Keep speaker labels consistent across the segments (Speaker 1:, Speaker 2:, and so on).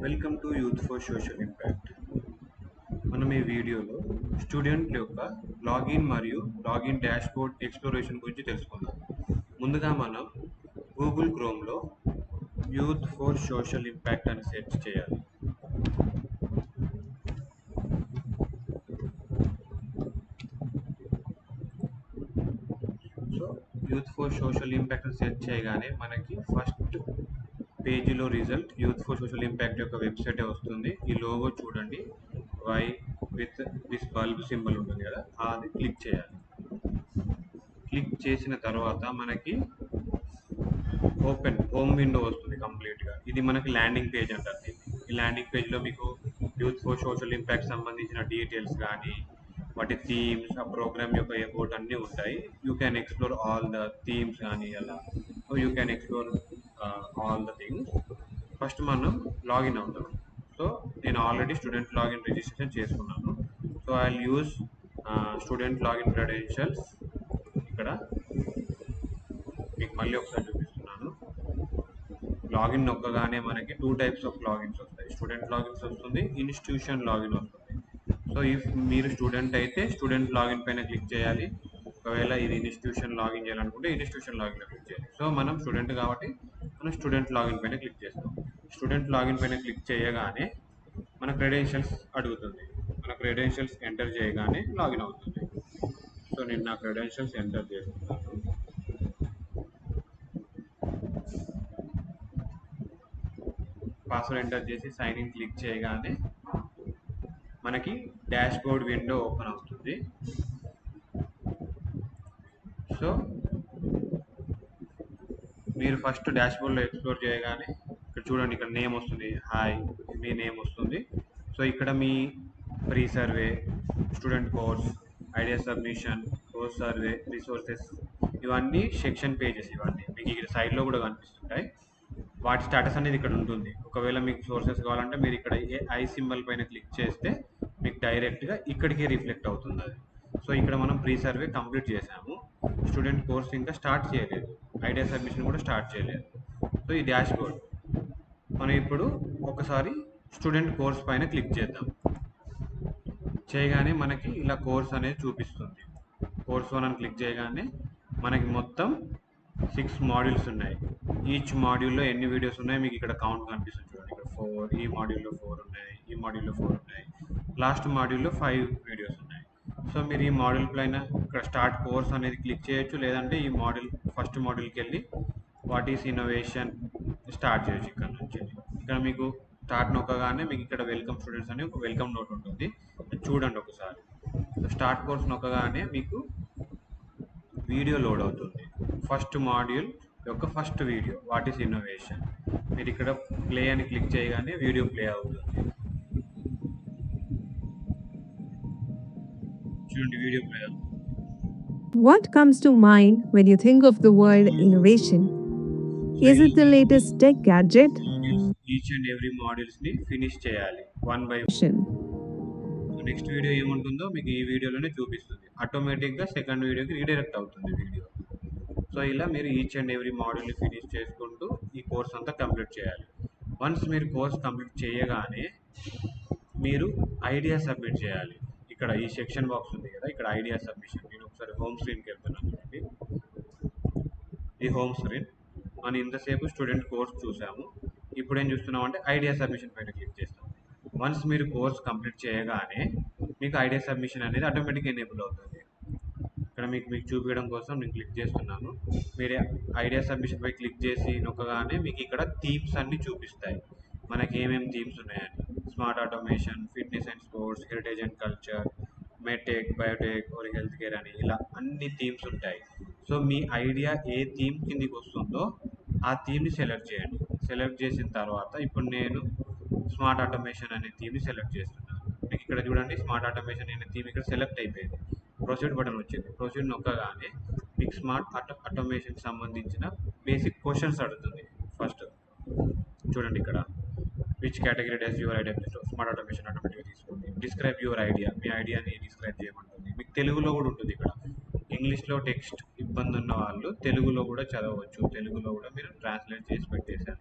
Speaker 1: Welcome to youth for social impact. మనం ఈ వీడియోలో స్టూడెంట్ యొక్క లాగిన్ మరియు లాగిన్ డాష్బోర్డ్ ఎక్స్ప్లోరేషన్ గురించి తెలుసుకుందాం. ముందుగా మనం గూగుల్ క్రోమ్లో యూత్ ఫర్ సోషల్ ఇంపాక్ట్ అని సెర్చ్ చేయాలి. So youth for social impact అని సెర్చ్ చేయగానే మనకి ఫస్ట్ పేజీలో result youth for social impact యొక్క వెబ్సైట్ వస్తుంది. ఈ లోగో చూడండి, Y with this bulb symbol ఉంటుంది కదా, అది క్లిక్ చేయాలి. క్లిక్ చేసిన తర్వాత మనకి ఓపెన్ హోమ్ విండో వస్తుంది కంప్లీట్గా. ఇది మనకి ల్యాండింగ్ పేజ్ అంటారు దీన్ని. ఈ ల్యాండింగ్ పేజ్లో మీకు యూత్ ఫర్ సోషల్ ఇంపాక్ట్ సంబంధించిన డీటెయిల్స్ కానీ, వాటి థీమ్స్, ఆ ప్రోగ్రామ్ యొక్క అబౌట్ అన్నీ ఉంటాయి. You can explore all the themes కానీ అలా. So you can explore all the things. First మనం లాగిన్ అవుతాం. సో నేను ఆల్రెడీ స్టూడెంట్ లాగిన్ రిజిస్ట్రేషన్ చేసుకున్నాను. So I will use student login credentials. ఇక్కడ మీకు మళ్ళీ ఒకసారి చూపిస్తున్నాను. లాగిన్ నొక్కగానే మనకి 2 టైప్స్ ఆఫ్ లాగిన్స్ వస్తాయి. స్టూడెంట్ లాగిన్స్ వస్తుంది, ఇన్స్టిట్యూషన్ లాగిన్ వస్తుంది. సో ఇఫ్ మీరు స్టూడెంట్ అయితే స్టూడెంట్ లాగిన్ పైన క్లిక్ చేయాలి. ఒకవేళ ఇది ఇన్స్టిట్యూషన్ లాగిన్ చేయాలనుకుంటే ఇన్స్టిట్యూషన్ లాగిన్ క్లిక్ చేయాలి. సో మనం స్టూడెంట్ కాబట్టి మనం స్టూడెంట్ లాగిన్ పైన క్లిక్ చేస్తాం. స్టూడెంట్ లాగిన్ పైన క్లిక్ చేయగానే మన క్రెడెన్షియల్స్ అడుగుతుంది. మన క్రెడెన్షియల్స్ ఎంటర్ చేయగానే లాగిన్ అవుతుంది. సో నేను నా క్రెడెన్షియల్స్ ఎంటర్ చేస్తున్నాను. పాస్వర్డ్ ఎంటర్ చేసి సైన్ ఇన్ క్లిక్ చేయగానే మనకి డాష్ బోర్డ్ విండో ఓపెన్ అవుతుంది. సో మీరు ఫస్ట్ డాష్ బోర్డ్లో ఎక్స్ప్లోర్ చేయగానే ఇక్కడ చూడండి, ఇక్కడ నేమ్ వస్తుంది, హాయ్ మీ నేమ్ వస్తుంది. సో ఇక్కడ మీ pre survey, student course, idea submission, course survey, resources, ఇవన్నీ సెక్షన్ పేజెస్. ఇవన్నీ మీకు ఇక్కడ సైడ్లో కూడా కనిపిస్తుంటాయి. వాటి స్టేటస్ అనేది ఇక్కడ ఉంటుంది. ఒకవేళ మీకు సోర్సెస్ కావాలంటే మీరు ఇక్కడ ఐ సింబల్ పైన క్లిక్ చేస్తే మీకు డైరెక్ట్గా ఇక్కడికి రిఫ్లెక్ట్ అవుతుంది అది. సో ఇక్కడ మనం ప్రీ సర్వే కంప్లీట్ చేసాము. స్టూడెంట్ కోర్స్ ఇంకా స్టార్ట్ చేయలేదు, ఐడియా సబ్మిషన్ కూడా స్టార్ట్ చేయలేదు. సో ఈ డాష్ బోర్డ్ మనం ఇప్పుడు ఒకసారి స్టూడెంట్ కోర్స్ పైన క్లిక్ చేద్దాం. చేయగానే మనకి ఇలా కోర్స్ అనేది చూపిస్తుంది. కోర్స్ 1 అని క్లిక్ చేయగానే మనకి మొత్తం 6 మాడ్యూల్స్ ఉన్నాయి. ఈచ్ మాడ్యూల్లో ఎన్ని వీడియోస్ ఉన్నాయి మీకు ఇక్కడ కౌంట్ కనిపిస్తుంది. చూడండి, ఇక్కడ 4, ఈ మాడ్యూల్లో 4 ఉన్నాయి, ఈ మాడ్యూల్లో 4 ఉన్నాయి, లాస్ట్ మాడ్యూల్లో 5 వీడియోస్ ఉన్నాయి. సో మీరు ఈ మాడ్యూల్ పైన ఇక్కడ స్టార్ట్ కోర్స్ అనేది క్లిక్ చేయొచ్చు, లేదంటే ఈ మాడ్యూల్ ఫస్ట్ మాడ్యూల్కి వెళ్ళి వాట్ ఈస్ ఇన్నోవేషన్ స్టార్ట్ చేయొచ్చు. ఇక్కడ నుంచి ఇక్కడ మీకు స్టార్ట్ నొక్కగానే మీకు ఇక్కడ వెల్కమ్ స్టూడెంట్స్ అని ఒక వెల్కమ్ నోట్ ఉంటుంది. చూడండి ఒకసారి. స్టార్ట్ కోర్స్ నొక్కగానే మీకు వీడియో లోడ్ అవుతుంది. ఫస్ట్ మాడ్యూల్ యొక్క first video what is innovation. మీరు ఇక్కడ ప్లే అని క్లిక్ చేయగానే వీడియో ప్లే అవుతుంది. చూడండి, వీడియో ప్లే అవుతుంది.
Speaker 2: What comes to mind when you think of the word innovation? Is it the latest tech gadget?
Speaker 1: Each and every modules ని finish చేయాలి 1 by 1.
Speaker 2: Innovation.
Speaker 1: Next video ఏముంటుందో మీకు ఈ వీడియోలోనే చూపిస్తుంది. ఆటోమేటిక్గా సెకండ్ వీడియోకి రీడైరెక్ట్ అవుతుంది వీడియో. సో ఇలా మీరు ఈచ్ అండ్ ఎవ్రీ మాడ్యూల్ని ఫినిష్ చేసుకుంటూ ఈ కోర్స్ అంతా కంప్లీట్ చేయాలి. వన్స్ మీరు కోర్స్ కంప్లీట్ చేయగానే మీరు ఐడియా సబ్మిట్ చేయాలి. ఇక్కడ ఈ సెక్షన్ బాక్స్ ఉంది కదా, ఇక్కడ ఐడియా సబ్మిషన్. నేను ఒకసారి హోమ్ స్క్రీన్కి వెళ్తున్నాను. చూడండి, ఈ హోమ్ స్క్రీన్. మనం ఇంతసేపు స్టూడెంట్ కోర్స్ చూసాము. ఇప్పుడు ఏం చూస్తున్నాం అంటే ఐడియా సబ్మిషన్ పైన క్లిక్ చేస్తాం. వన్స్ మీరు కోర్స్ కంప్లీట్ చేయగానే మీకు ఐడియా సబ్మిషన్ అనేది ఆటోమేటిక్గా ఎనేబుల్ అవుతుంది. ఇక్కడ మీకు చూపించడం కోసం నేను క్లిక్ చేస్తున్నాను. మీరు ఐడియా సబ్మిషన్ పై క్లిక్ చేసి నొక్కగానే మీకు ఇక్కడ థీమ్స్ అన్ని చూపిస్తాయి. మనకి ఏమేమి థీమ్స్ ఉన్నాయని. Smart automation, fitness and sports, heritage and culture, medtech, Biotech, or health care అని ఇలా అన్ని థీమ్స్ ఉంటాయి. సో మీ ఐడియా ఏ థీమ్ కిందికి వస్తుందో ఆ థీమ్ని సెలెక్ట్ చేయండి. సెలెక్ట్ చేసిన తర్వాత ఇప్పుడు నేను స్మార్ట్ ఆటోమేషన్ అనే థీమ్ని సెలెక్ట్ చేస్తున్నాను. మీకు ఇక్కడ చూడండి, స్మార్ట్ ఆటోమేషన్ అనే థీమ్ ఇక్కడ సెలెక్ట్ అయిపోయింది. ప్రొసీడ్ బటన్ వచ్చింది. ప్రొసీడ్ నొక్కగానే మీకు స్మార్ట్ ఆటోమేషన్కి సంబంధించిన బేసిక్ క్వశ్చన్స్ అడుగుతుంది. ఫస్ట్ చూడండి, ఇక్కడ which category does your idea smart automation ఆటోమేటిక్గా తీసుకోండి. డిస్క్రైబ్ యువర్ ఐడియా, మీ ఐడియాని డిస్క్రైబ్ చేయమంటుంది. మీకు తెలుగులో కూడా ఉంటుంది. ఇక్కడ ఇంగ్లీష్లో టెక్స్ట్ ఇబ్బంది ఉన్న వాళ్ళు తెలుగులో కూడా చదవచ్చు. తెలుగులో కూడా మీరు ట్రాన్స్లేట్ చేసి పెట్టేశాను.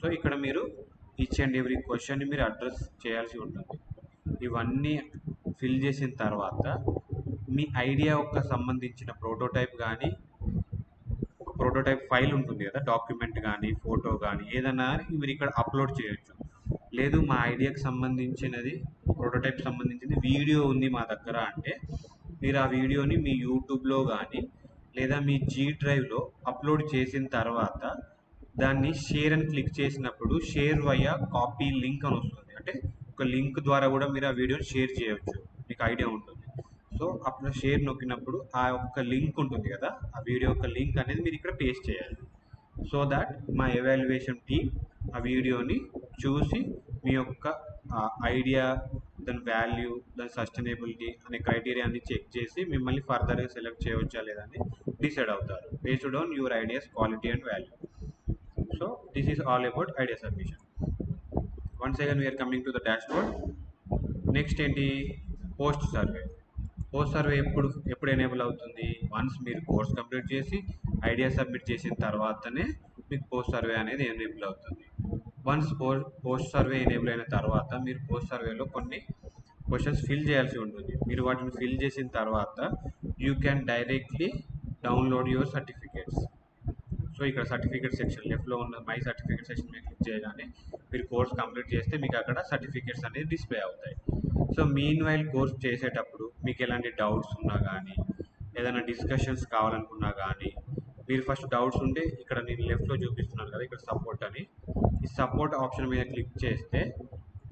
Speaker 1: సో ఇక్కడ మీరు ఈచ్ అండ్ ఎవ్రీ క్వశ్చన్ని మీరు అడ్రస్ చేయాల్సి ఉంటుంది. ఇవన్నీ ఫిల్ చేసిన తర్వాత మీ ఐడియా యొక్క సంబంధించిన ప్రోటోటైప్ కానీ, ఒక ప్రోటోటైప్ ఫైల్ ఉంటుంది కదా, డాక్యుమెంట్ కానీ ఫోటో కానీ ఏదైనా మీరు ఇక్కడ అప్లోడ్ చేయొచ్చు. లేదు మా ఐడియాకి సంబంధించినది, ప్రోటోటైప్ సంబంధించింది వీడియో ఉంది మా దగ్గర అంటే మీరు ఆ వీడియోని మీ యూట్యూబ్లో కానీ లేదా మీ జీ డ్రైవ్లో అప్లోడ్ చేసిన తర్వాత దాన్ని షేర్ అని క్లిక్ చేసినప్పుడు షేర్ వయా కాపీ లింక్ అని వస్తుంది. అంటే ఒక లింక్ ద్వారా కూడా మీరు ఆ వీడియోని షేర్ చేయొచ్చు, మీకు ఐడియా ఉంటుంది. సో అప్పుడు షేర్ నొక్కినప్పుడు ఆ యొక్క లింక్ ఉంటుంది కదా, ఆ వీడియో యొక్క లింక్ అనేది మీరు ఇక్కడ పేస్ట్ చేయాలి. సో దాట్ మా ఎవాల్యుయేషన్ టీమ్ ఆ వీడియోని చూసి మీ యొక్క ఐడియా, దాని వాల్యూ, దాని సస్టైనబిలిటీ అనే క్రైటీరియా అన్ని చెక్ చేసి మిమ్మల్ని ఫర్దర్గా సెలెక్ట్ చేయవచ్చా లేదా అని డిసైడ్ అవుతారు based on your ideas quality and value. So this is all about idea submission. Once again we're coming to the dashboard. Next ఏంటి, పోస్ట్ సర్వే. పోస్ట్ సర్వే ఎప్పుడు ఎనేబుల్ అవుతుంది, వన్స్ మీరు కోర్స్ కంప్లీట్ చేసి idea submit చేసిన తర్వాతనే మీకు post survey అనేది enable అవుతుంది. వన్స్ పోస్ట్ సర్వే ఎనేబుల్ అయిన తర్వాత మీరు పోస్ట్ సర్వేలో కొన్ని క్వశ్చన్స్ ఫిల్ చేయాల్సి ఉంటుంది. మీరు వాటిని ఫిల్ చేసిన తర్వాత you can directly download your certificates. So ఇక్కడ సర్టిఫికేట్ సెక్షన్ లెఫ్ట్లో ఉన్న మై సర్టిఫికేట్ సెక్షన్ మీద క్లిక్ చేయగానే మీరు కోర్స్ కంప్లీట్ చేస్తే మీకు అక్కడ సర్టిఫికేట్స్ అనేది డిస్ప్లే అవుతాయి. సో మీన్ వైల్ కోర్స్ చేసేటప్పుడు మీకు ఎలాంటి డౌట్స్ ఉన్నా కానీ, ఏదైనా డిస్కషన్స్ కావాలనుకున్నా కానీ, మీరు ఫస్ట్ డౌట్స్ ఉంటే ఇక్కడ నేను లెఫ్ట్లో చూపిస్తున్నాను కదా, ఇక్కడ సపోర్ట్ అని, ఈ సపోర్ట్ ఆప్షన్ మీద క్లిక్ చేస్తే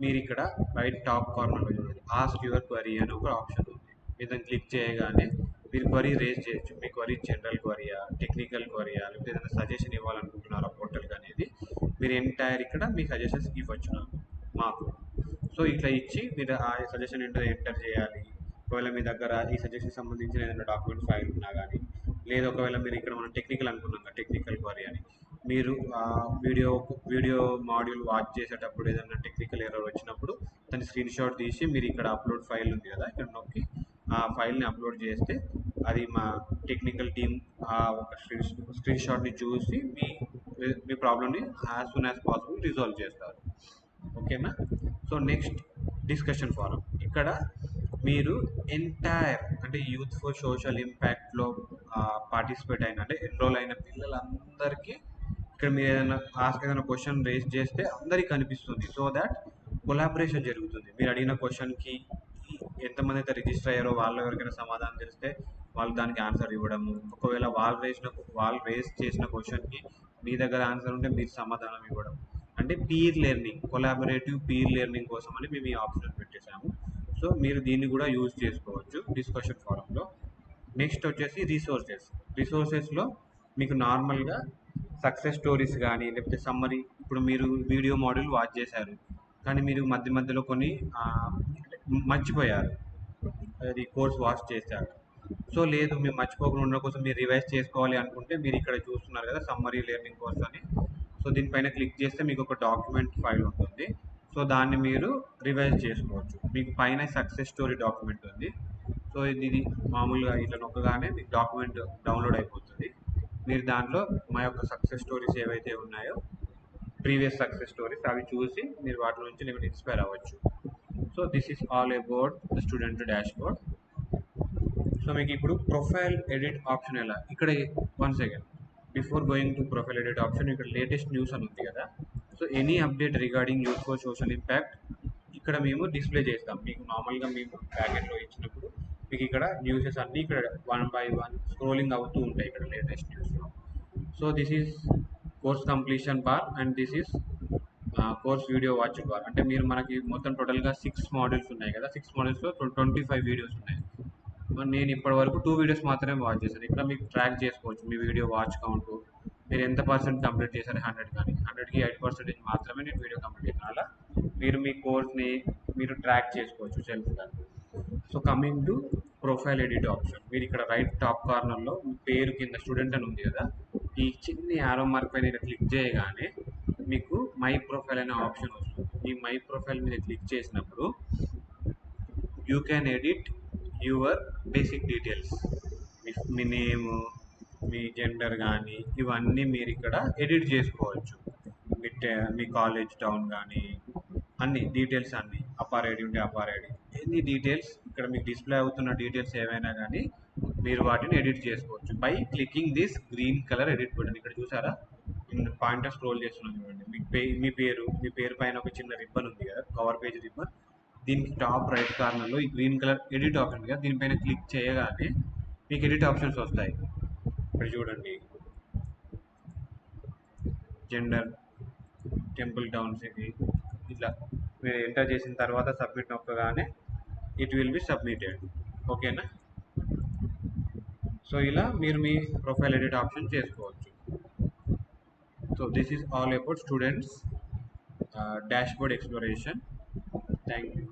Speaker 1: మీరు ఇక్కడ రైట్ టాప్ కార్నర్లో చూడండి ఆస్క్ యువర్ క్వరీ అని ఒక ఆప్షన్ ఉంది. మీరు దాన్ని క్లిక్ చేయగానే మీరు క్వరీ రేజ్ చేయొచ్చు. మీ క్వరీ జనరల్ క్వరీయా, టెక్నికల్ క్వరీయా, లేకపోతే ఏదైనా సజెషన్ ఇవ్వాలనుకుంటున్నారా పోర్టల్కి అనేది మీరు ఎంటైర్ ఇక్కడ మీ సజెషన్స్ ఇవ్వచ్చు మాకు. సో ఇట్లా ఇచ్చి మీరు ఆ సజెషన్ ఏంటో ఎంటర్ చేయాలి. ఒకవేళ మీ దగ్గర ఈ సజెషన్ సంబంధించిన ఏదైనా డాక్యుమెంట్ ఫైల్ ఉన్నా కానీ, లేదా ఒకవేళ మీరు ఇక్కడ మనం టెక్నికల్ అనుకున్నాం కదా, టెక్నికల్ క్వరీ అని, మీరు వీడియో మాడ్యూల్ వాచ్ చేసేటప్పుడు ఏదైనా టెక్నికల్ ఎర్రర్ వచ్చినప్పుడు దాన్ని స్క్రీన్ షాట్ తీసి మీరు ఇక్కడ అప్లోడ్ ఫైల్ ఉంది కదా, ఇక్కడ నొక్కి ఆ ఫైల్ని అప్లోడ్ చేస్తే అది మా టెక్నికల్ టీమ్ ఆ ఒక స్క్రీన్ షాట్ని చూసి మీ ప్రాబ్లమ్ని as soon as possible resolve చేస్తారు. ఓకేనా. So next discussion forum. ఇక్కడ మీరు ఎంటైర్ అంటే యూత్ ఫర్ సోషల్ ఇంపాక్ట్లో పార్టిసిపేట్ అయిన అంటే ఎన్రోల్ అయిన పిల్లలందరికీ ఇక్కడ మీరు ఏదైనా క్వశ్చన్ రేస్ చేస్తే అందరికీ కనిపిస్తుంది. సో దాట్ కొలాబరేషన్ జరుగుతుంది. మీరు అడిగిన క్వశ్చన్కి ఎంతమంది అయితే రిజిస్టర్ అయ్యారో వాళ్ళు ఎవరికైనా సమాధానం తెలిస్తే వాళ్ళు దానికి ఆన్సర్ ఇవ్వడము, ఒకవేళ వాళ్ళు రేస్ చేసిన క్వశ్చన్కి మీ దగ్గర ఆన్సర్ ఉంటే మీరు సమాధానం ఇవ్వడం, అంటే peer learning, collaborative peer learning కోసం అని మేము ఈ ఆప్షన్ పెట్టేసాము. సో మీరు దీన్ని కూడా యూజ్ చేసుకోవచ్చు డిస్కషన్ ఫోరంలో. నెక్స్ట్ వచ్చేసి రిసోర్సెస్లో మీకు నార్మల్గా సక్సెస్ స్టోరీస్ కానీ, లేకపోతే సమ్మరీ, ఇప్పుడు మీరు వీడియో మాడ్యూల్ వాచ్ చేశారు కానీ మీరు మధ్యలో కొన్ని మర్చిపోయారు, అది కోర్స్ వాచ్ చేశారు. సో లేదు మీరు మర్చిపోకుండా ఉండడం కోసం మీరు రివైజ్ చేసుకోవాలి అనుకుంటే మీరు ఇక్కడ చూస్తున్నారు కదా సమ్మరీ లెర్నింగ్ కోర్స్ అని. సో దీనిపైన క్లిక్ చేస్తే మీకు ఒక డాక్యుమెంట్ ఫైల్ ఉంటుంది. సో దాన్ని మీరు రివైజ్ చేసుకోవచ్చు. మీకు పైన సక్సెస్ స్టోరీ డాక్యుమెంట్ ఉంది. సో ఇది మామూలుగా ఇట్లా నొక్కగానే మీకు డాక్యుమెంట్ డౌన్లోడ్ అయిపోతుంది. మీరు దాంట్లో మా యొక్క సక్సెస్ స్టోరీస్ ఏవైతే ఉన్నాయో, ప్రీవియస్ సక్సెస్ స్టోరీస్, అవి చూసి మీరు వాటి నుంచి మీరు ఇన్స్పైర్ అవ్వచ్చు. So this is all about the student dashboard. So మీకు ఇప్పుడు ప్రొఫైల్ ఎడిట్ ఆప్షన్ ఎలా, ఇక్కడ once again before going to profile edit option, ఇక్కడ లేటెస్ట్ న్యూస్ అని ఉంది కదా. So any update regarding youth for social impact ఇక్కడ మేము డిస్ప్లే చేస్తాం. మీకు నార్మల్గా మేము ప్యాకెట్లో ఇచ్చినప్పుడు మీకు ఇక్కడ న్యూసెస్ అన్నీ ఇక్కడ 1 by 1 స్క్రోలింగ్ అవుతూ ఉంటాయి ఇక్కడ లేటెస్ట్ న్యూస్లో. So this is course completion bar and this is course video watch bar. అంటే మీరు మనకి మొత్తం టోటల్గా 6 మాడ్యూల్స్ ఉన్నాయి కదా, 6 మాడ్యూల్స్లో 25 వీడియోస్ ఉన్నాయి. నేను ఇప్పటి వరకు 2 వీడియోస్ మాత్రమే వాచ్ చేశాను. ఇక్కడ మీకు ట్రాక్ చేసుకోవచ్చు మీ వీడియో వాచ్ కౌంట్, మీరు ఎంత పర్సెంట్ కంప్లీట్ చేశారు, 100 కానీ 100కి 8% మాత్రమే నేను వీడియో కంప్లీట్ చేశాను. అలా మీరు మీ కోర్స్ని మీరు ట్రాక్ చేసుకోవచ్చు సెల్ఫ్గా. So coming to profile edit option, మీరు ఇక్కడ రైట్ టాప్ కార్నర్లో మీ పేరు కింద స్టూడెంట్ అని ఉంది కదా, ఈ చిన్న యారో మార్క్ పైన క్లిక్ చేయగానే మీకు మై ప్రొఫైల్ అనే ఆప్షన్ వస్తుంది. ఈ మై ప్రొఫైల్ మీద క్లిక్ చేసినప్పుడు you can edit your basic details, me name, me gender కానీ ఇవన్నీ మీరు ఇక్కడ ఎడిట్ చేసుకోవచ్చు. మీ మీ కాలేజ్ టౌన్ కానీ అన్ని డీటెయిల్స్ అన్ని అపార్ ఐడి ఉంటే అపార్ ఐడి ఎన్ని డీటెయిల్స్ ఇక్కడ మీకు డిస్ప్లే అవుతున్న డీటెయిల్స్ ఏవైనా కానీ మీరు వాటిని ఎడిట్ చేసుకోవచ్చు by clicking this green colour edit button. ఇక్కడ చూసారా పాయింటర్ స్క్రోల్ చేస్తున్నాను చూడండి. మీ పేరు పైన ఒక చిన్న రిబ్బన్ ఉంది కదా, కవర్ పేజ్ రిబ్బన్. దీనికి టాప్ రైట్ కార్నర్లో ఈ గ్రీన్ కలర్ ఎడిట్ ఆప్షన్ ఉంది కదా, దీనిపైన క్లిక్ చేయగానే మీకు ఎడిట్ ఆప్షన్స్ వస్తాయి. ఇక్కడ చూడండి, జెండర్, టెంపుల్ టౌన్స్, ఇది ఇట్లా మీరు ఎంటర్ చేసిన తర్వాత సబ్మిట్ నొక్కగానే ఇట్ విల్ బి సబ్మిటెడ్. ఓకేనా? సో ఇలా మీరు మీ ప్రొఫైల్ ఎడిట్ ఆప్షన్ చేసుకోవచ్చు. So this is all about students dashboard exploration. Thank you.